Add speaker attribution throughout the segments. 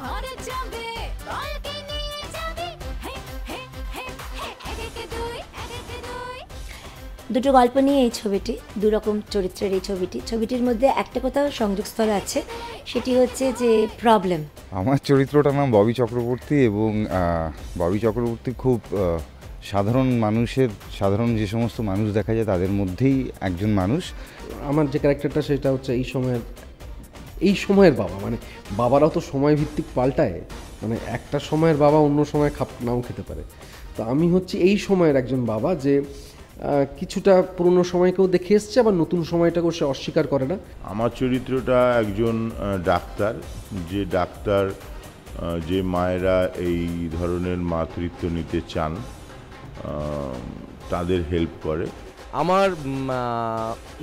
Speaker 1: ঘরে যাবে বলকে নিয়ে যাবে হে হে হে হে একে দুই একে দুই। দুটো গল্প নিয়ে এই ছবিটি, দুরকম চরিত্রের এই ছবিটির মধ্যে একটা কোথাও সংযোগস্থল আছে, সেটি হচ্ছে যে প্রবলেম।
Speaker 2: আমার চরিত্রটার নাম ববি চক্রবর্তী এবং ববি চক্রবর্তী খুব সাধারণ মানুষের, সাধারণ যে সমস্ত মানুষ দেখা যায় তাদের মধ্যেই একজন মানুষ।
Speaker 3: আমার যে ক্যারেক্টারটা সেটা হচ্ছে এই সময়ের বাবা, মানে বাবারাও তো সময় ভিত্তিক পাল্টায়, মানে একটা সময়ের বাবা অন্য সময় নাও খেতে পারে। তো আমি হচ্ছে এই সময়ের একজন বাবা যে কিছুটা পুরনো সময়কেও দেখে এসছে, আবার নতুন সময়টাকেও সে অস্বীকার করে না।
Speaker 4: আমার চরিত্রটা একজন ডাক্তার, যে ডাক্তার যে মায়েরা এই ধরনের মাতৃত্ব নিতে চান তাদের হেল্প করে।
Speaker 5: আমার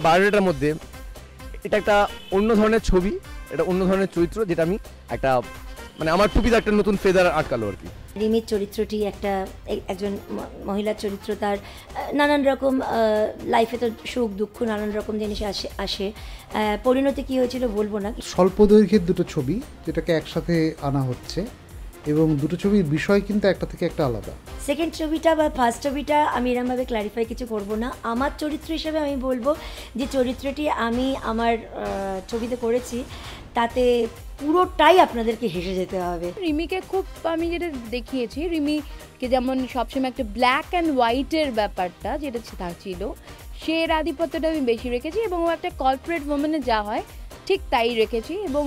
Speaker 5: বায়োডাটার মধ্যে এটা একটা অন্য ধরনের ছবি, এটা অন্য ধরনের চরিত্র, যেটা আমি একটা মানে আমার টুপিতে একটা নতুন ফেদার আটকালো আর কি।
Speaker 1: রিমির চরিত্রটি একজন মহিলার চরিত্র, তার নানান রকম লাইফে তো সুখ দুঃখ নানান রকম জিনিস আসে। পরিণতি কী হয়েছিল বলবো না।
Speaker 6: স্বল্প দৈর্ঘ্যের দুটো ছবি যেটাকে একসাথে আনা হচ্ছে, এবং দুটো ছবির বিষয় কিন্তু একটা থেকে একটা আলাদা।
Speaker 1: সেকেন্ড ছবিটা বা ফার্স্ট ছবিটা আমি এরমভাবে ক্ল্যারিফাই কিছু করব না। আমার চরিত্র হিসেবে আমি বলবো যে চরিত্রটি আমি আমার ছবিতে করেছি, তাতে পুরোটাই আপনাদেরকে হেসে যেতে হবে।
Speaker 7: রিমিকে খুব আমি যেটা দেখিয়েছি, রিমিকে যেমন সবসময় একটা ব্ল্যাক অ্যান্ড হোয়াইটের ব্যাপারটা যেটা তার ছিল, সে আধিপত্যটা আমি বেশি রেখেছি, এবং ও একটা কর্পোরেট ওমেনে যা হয় ঠিক তাই রেখেছি, এবং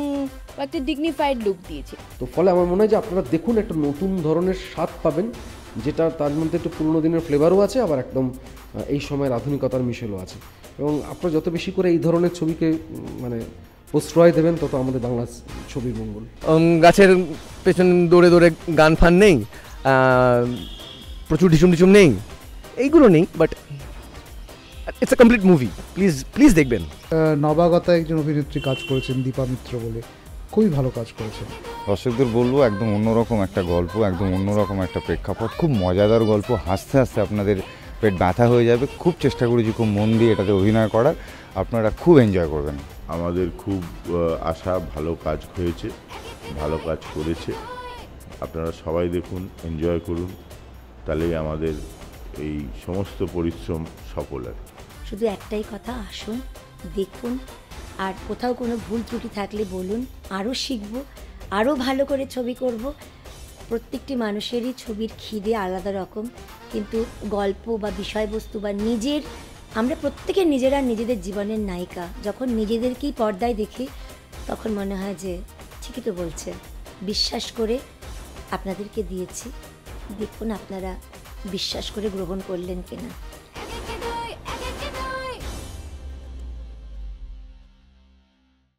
Speaker 7: একটা ডিগনিফাইড লুক দিয়েছি।
Speaker 3: তো ফলে আমার মনে হয় যে আপনারা দেখুন, একটা নতুন ধরনের স্বাদ পাবেন, যেটা তার মধ্যে একটু পুরনো দিনের ফ্লেভারও আছে, আবার একদম এই সময়ের আধুনিকতার মিশেলও আছে। এবং আপনারা যত বেশি করে এই ধরনের ছবিকে মানে প্রশ্রয় দেবেন, তত আমাদের বাংলা ছবির মঙ্গল।
Speaker 5: গাছের পেছন দৌড়ে দৌড়ে গান ফান নেই, প্রচুর ঢিসুম নেই, এইগুলো নেই, but it's a complete movie. Please দেখবেন।
Speaker 6: নবাগতা একজন অভিনেত্রী কাজ করেছেন, দীপা মিত্র বলে, খুবই ভালো কাজ করেছেন।
Speaker 2: দর্শকদের বলবো একদম অন্যরকম একটা গল্প, একদম অন্যরকম একটা প্রেক্ষাপট, খুব মজাদার গল্প, হাসতে হাসতে আপনাদের পেট ব্যথা হয়ে যাবে। খুব চেষ্টা করেছি খুব মন দিয়ে এটাতে অভিনয় করার, আপনারা খুব এনজয় করবেন।
Speaker 4: আমাদের খুব আশা, ভালো কাজ হয়েছে, ভালো কাজ করেছে। আপনারা সবাই দেখুন, এনজয় করুন, তাহলেই আমাদের এই সমস্ত পরিশ্রম সফল হয়।
Speaker 1: শুধু একটাই কথা, আসুন দেখুন, আর কোথাও কোনো ভুল ত্রুটি থাকলে বলুন, আরও শিখব, আরও ভালো করে ছবি করব। প্রত্যেকটি মানুষেরই ছবির খিদে আলাদা রকম, কিন্তু গল্প বা বিষয়বস্তু বা আমরা প্রত্যেকে নিজেদের জীবনের নায়িকা। যখন নিজেদেরকেই পর্দায় দেখি, তখন মনে হয় যে ঠিকই তো বলছে, বিশ্বাস করে আপনাদেরকে দিয়েছি, দেখুন আপনারা বিশ্বাস করে গ্রহণ করলেন কিনা।